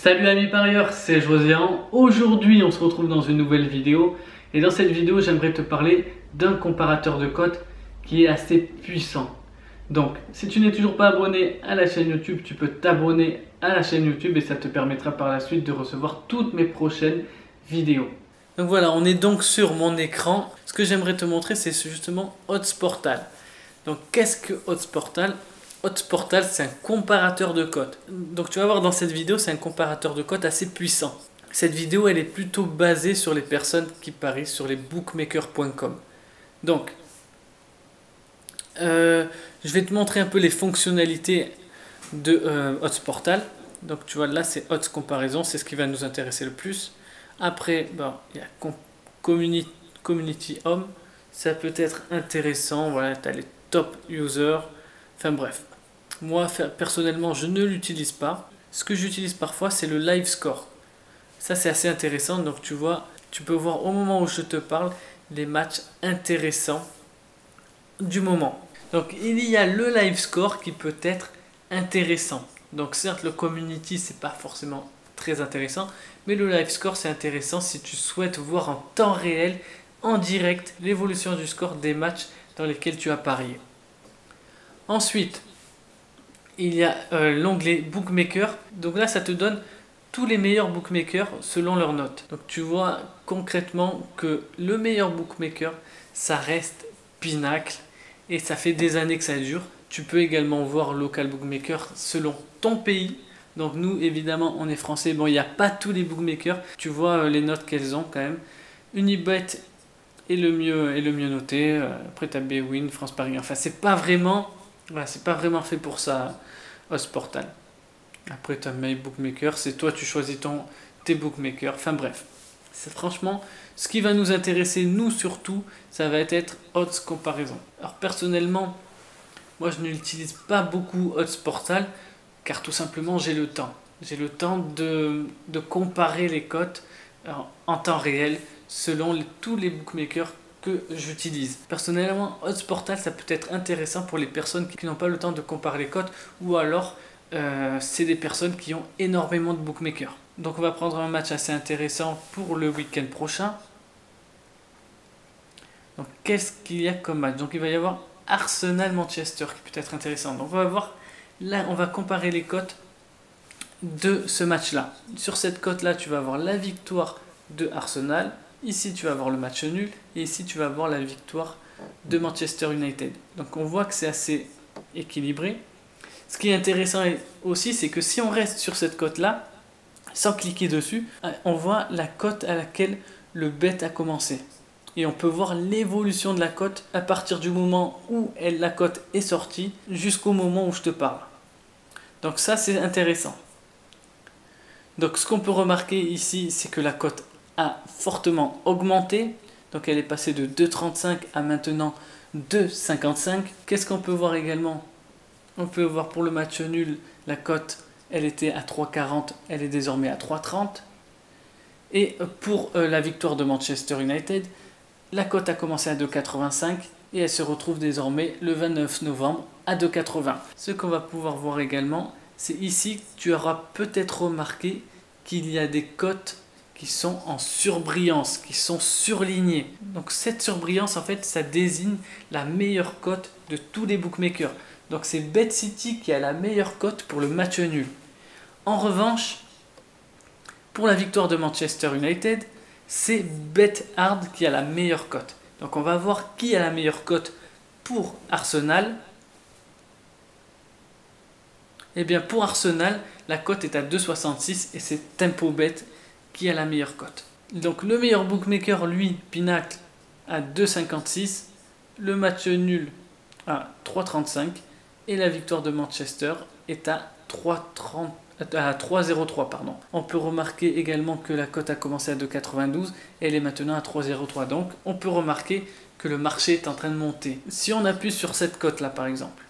Salut amis parieurs, c'est Josian. Aujourd'hui on se retrouve dans une nouvelle vidéo et dans cette vidéo j'aimerais te parler d'un comparateur de cotes qui est assez puissant. Donc si tu n'es toujours pas abonné à la chaîne YouTube, tu peux t'abonner à la chaîne YouTube et ça te permettra par la suite de recevoir toutes mes prochaines vidéos. Donc voilà, on est donc sur mon écran. Ce que j'aimerais te montrer c'est justement Oddsportal. Donc qu'est-ce que Oddsportal ? Oddsportal, c'est un comparateur de cotes. Donc tu vas voir dans cette vidéo, c'est un comparateur de cotes assez puissant. Cette vidéo, elle est plutôt basée sur les personnes qui parient sur les bookmakers.com. Donc, je vais te montrer un peu les fonctionnalités de Oddsportal. Donc tu vois, là c'est Odds Comparaison, c'est ce qui va nous intéresser le plus. Après, bon, il y a Community Home, ça peut être intéressant. Voilà, tu as les top users. Enfin bref, moi personnellement je ne l'utilise pas. Ce que j'utilise parfois c'est le live score. Ça c'est assez intéressant, donc tu vois, tu peux voir au moment où je te parle les matchs intéressants du moment. Donc il y a le live score qui peut être intéressant. Donc certes le community c'est pas forcément très intéressant, mais le live score c'est intéressant si tu souhaites voir en temps réel, en direct, l'évolution du score des matchs dans lesquels tu as parié. Ensuite, il y a l'onglet Bookmaker. Donc là, ça te donne tous les meilleurs bookmakers selon leurs notes. Donc tu vois concrètement que le meilleur bookmaker, ça reste Pinacle. Et ça fait des années que ça dure. Tu peux également voir Local Bookmaker selon ton pays. Donc nous, évidemment, on est français. Bon, il n'y a pas tous les bookmakers. Tu vois les notes qu'elles ont quand même. Unibet est le mieux noté. Après, tu as Bwin, France Paris. Enfin, c'est pas vraiment fait pour ça, Oddsportal. Après, tu as My Bookmaker, c'est toi, tu choisis tes bookmakers. Enfin bref, c'est franchement, ce qui va nous intéresser, nous surtout, ça va être Odds Comparaison. Alors personnellement, moi je n'utilise pas beaucoup Oddsportal, car tout simplement j'ai le temps. J'ai le temps de comparer les cotes en temps réel, selon tous les bookmakers que j'utilise. Personnellement, Oddsportal, ça peut être intéressant pour les personnes qui n'ont pas le temps de comparer les cotes ou alors c'est des personnes qui ont énormément de bookmakers. Donc on va prendre un match assez intéressant pour le week-end prochain. Donc qu'est-ce qu'il y a comme match? Donc il va y avoir Arsenal-Manchester qui peut être intéressant. Donc on va voir, là on va comparer les cotes de ce match-là. Sur cette cote-là, tu vas avoir la victoire de Arsenal. Ici, tu vas avoir le match nul et ici, tu vas avoir la victoire de Manchester United. Donc, on voit que c'est assez équilibré. Ce qui est intéressant aussi, c'est que si on reste sur cette cote-là, sans cliquer dessus, on voit la cote à laquelle le bet a commencé. Et on peut voir l'évolution de la cote à partir du moment où la cote est sortie jusqu'au moment où je te parle. Donc ça, c'est intéressant. Donc, ce qu'on peut remarquer ici, c'est que la cote a fortement augmenté. Donc elle est passée de 2,35 à maintenant 2,55. Qu'est-ce qu'on peut voir également? On peut voir pour le match nul, la cote, elle était à 3,40, elle est désormais à 3,30. Et pour la victoire de Manchester United, la cote a commencé à 2,85 et elle se retrouve désormais le 29 novembre à 2,80. Ce qu'on va pouvoir voir également, c'est ici, tu auras peut-être remarqué qu'il y a des cotes qui sont en surbrillance, qui sont surlignées. Donc cette surbrillance, en fait, ça désigne la meilleure cote de tous les bookmakers. Donc c'est BetCity qui a la meilleure cote pour le match nul. En revanche, pour la victoire de Manchester United, c'est BetHard qui a la meilleure cote. Donc on va voir qui a la meilleure cote pour Arsenal. Eh bien pour Arsenal, la cote est à 2,66 et c'est TempoBet qui a la meilleure cote. Donc le meilleur bookmaker, lui, Pinacle, à 2,56, le match nul à 3,35 et la victoire de Manchester est à 3,03 pardon. On peut remarquer également que la cote a commencé à 2,92 et elle est maintenant à 3,03. Donc on peut remarquer que le marché est en train de monter. Si on appuie sur cette cote là par exemple,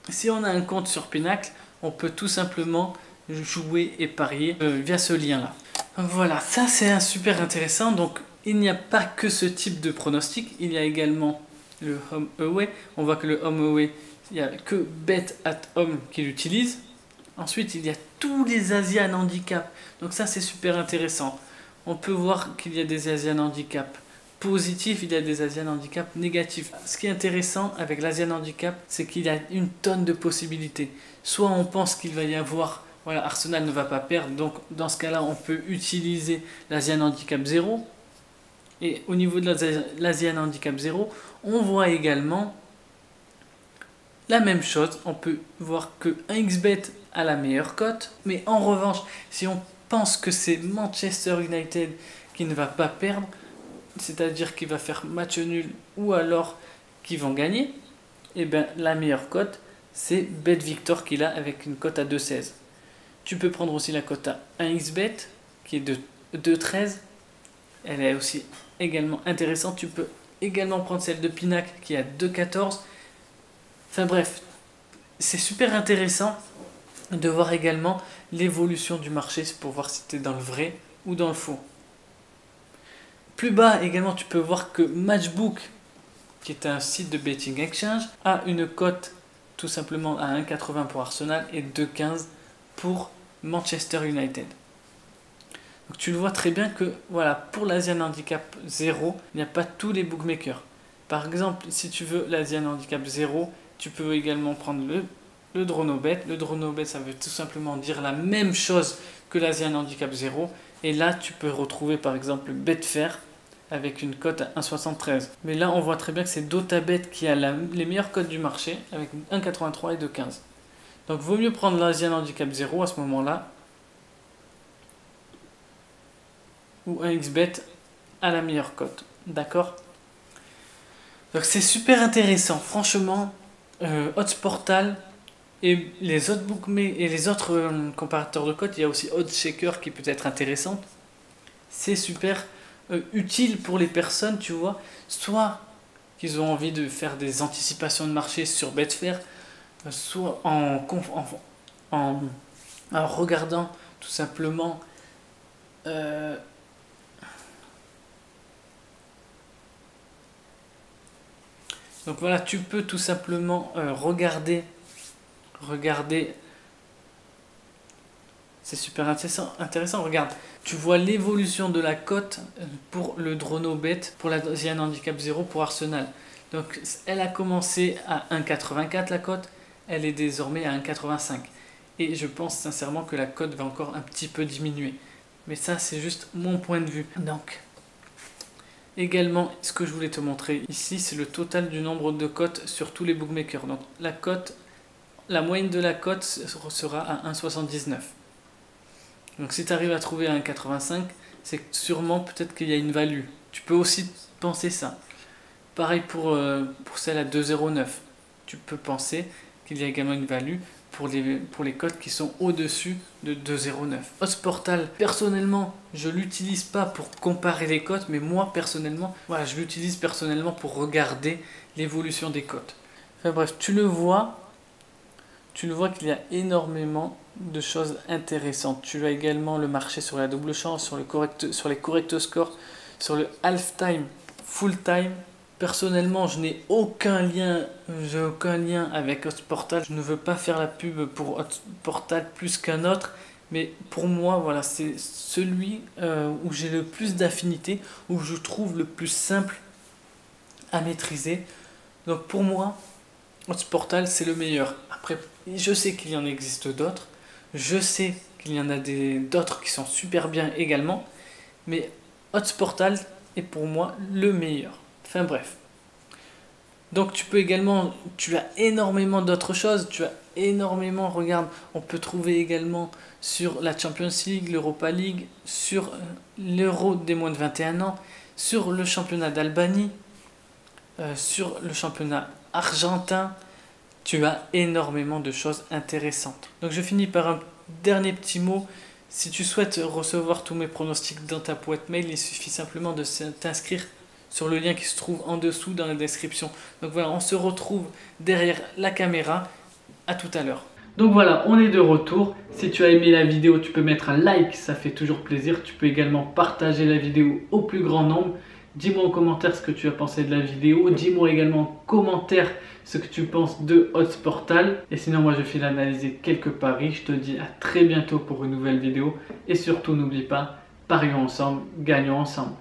si on a un compte sur Pinacle, on peut tout simplement jouer et parier via ce lien là. Voilà, ça c'est super intéressant. Donc il n'y a pas que ce type de pronostic, il y a également le home away. On voit que le home away il n'y a que Bet at Home qui l'utilise. Ensuite, il y a tous les Asian Handicap. Donc ça, c'est super intéressant. On peut voir qu'il y a des Asian Handicap positifs, il y a des Asian Handicap négatifs. Ce qui est intéressant avec l'Asian Handicap, c'est qu'il y a une tonne de possibilités. Soit on pense qu'il va y avoir, voilà, Arsenal ne va pas perdre, donc dans ce cas-là, on peut utiliser l'Asian Handicap 0. Et au niveau de l'Asian Handicap 0, on voit également la même chose. On peut voir que 1xBet a la meilleure cote, mais en revanche, si on pense que c'est Manchester United qui ne va pas perdre, c'est-à-dire qu'il va faire match nul ou alors qu'ils vont gagner, et bien la meilleure cote, c'est BetVictor qu'il a avec une cote à 2,16. Tu peux prendre aussi la cote à 1xBet qui est de 2,13. Elle est aussi également intéressante. Tu peux également prendre celle de Pinac qui est à 2,14. Enfin bref, c'est super intéressant de voir également l'évolution du marché pour voir si tu es dans le vrai ou dans le faux. Plus bas également, tu peux voir que Matchbook, qui est un site de betting exchange, a une cote tout simplement à 1,80 pour Arsenal et 2,15 pour Manchester United. Donc tu le vois très bien que voilà, pour l'Asian Handicap 0, il n'y a pas tous les bookmakers. Par exemple, si tu veux l'Asian Handicap 0, tu peux également prendre le Dronobet. Le Dronobet, ça veut tout simplement dire la même chose que l'Asian Handicap 0. Et là, tu peux retrouver par exemple Betfair avec une cote à 1,73. Mais là, on voit très bien que c'est Dotabet qui a les meilleures cotes du marché avec 1,83 et 2,15. Donc, vaut mieux prendre l'Asian Handicap 0 à ce moment-là. Ou 1xBet à la meilleure cote. D'accord? Donc, c'est super intéressant. Franchement, OddsPortal et les autres bookmakers et les autres comparateurs de cotes, il y a aussi OddsShaker qui peut être intéressante. C'est super utile pour les personnes, tu vois, soit qu'ils ont envie de faire des anticipations de marché sur Betfair, soit en regardant tout simplement donc voilà, tu peux tout simplement regarder, c'est super intéressant, regarde, tu vois l'évolution de la cote pour le Dronobet, pour l'Asian Handicap 0 pour Arsenal. Donc elle a commencé à 1,84 la cote, elle est désormais à 1,85. Et je pense sincèrement que la cote va encore un petit peu diminuer. Mais ça, c'est juste mon point de vue. Donc, également, ce que je voulais te montrer ici, c'est le total du nombre de cotes sur tous les bookmakers. Donc la moyenne de la cote sera à 1,79. Donc si tu arrives à trouver 1,85, c'est sûrement peut-être qu'il y a une value. Tu peux aussi penser ça. Pareil pour celle à 2,09. Tu peux penser qu'il y a également une value pour les cotes qui sont au-dessus de 2,09. OddsPortal, personnellement, je ne l'utilise pas pour comparer les cotes, mais moi, personnellement, voilà, je l'utilise personnellement pour regarder l'évolution des cotes. Enfin bref, tu le vois qu'il y a énormément de choses intéressantes. Tu as également le marché sur la double chance, sur les correct scores, sur le half-time, full-time. Personnellement, je n'ai aucun lien avec OddsPortal. Je ne veux pas faire la pub pour OddsPortal plus qu'un autre, mais pour moi, voilà, c'est celui où j'ai le plus d'affinité, où je trouve le plus simple à maîtriser. Donc pour moi, OddsPortal, c'est le meilleur. Après, je sais qu'il y en existe d'autres. Je sais qu'il y en a d'autres qui sont super bien également. Mais OddsPortal est pour moi le meilleur. Enfin bref. Donc tu as énormément d'autres choses. Tu as énormément, regarde, on peut trouver également sur la Champions League, l'Europa League, sur l'Euro des moins de 21 ans, sur le championnat d'Albanie, sur le championnat argentin. Tu as énormément de choses intéressantes. Donc je finis par un dernier petit mot. Si tu souhaites recevoir tous mes pronostics dans ta boîte mail, il suffit simplement de t'inscrire sur le lien qui se trouve en dessous dans la description. Donc voilà, on se retrouve derrière la caméra. À tout à l'heure. Donc voilà, on est de retour. Si tu as aimé la vidéo, tu peux mettre un like, ça fait toujours plaisir. Tu peux également partager la vidéo au plus grand nombre. Dis-moi en commentaire ce que tu as pensé de la vidéo. Dis-moi également en commentaire ce que tu penses de Odds Portal. Et sinon, moi je file analyser quelques paris. Je te dis à très bientôt pour une nouvelle vidéo. Et surtout, n'oublie pas, parions ensemble, gagnons ensemble.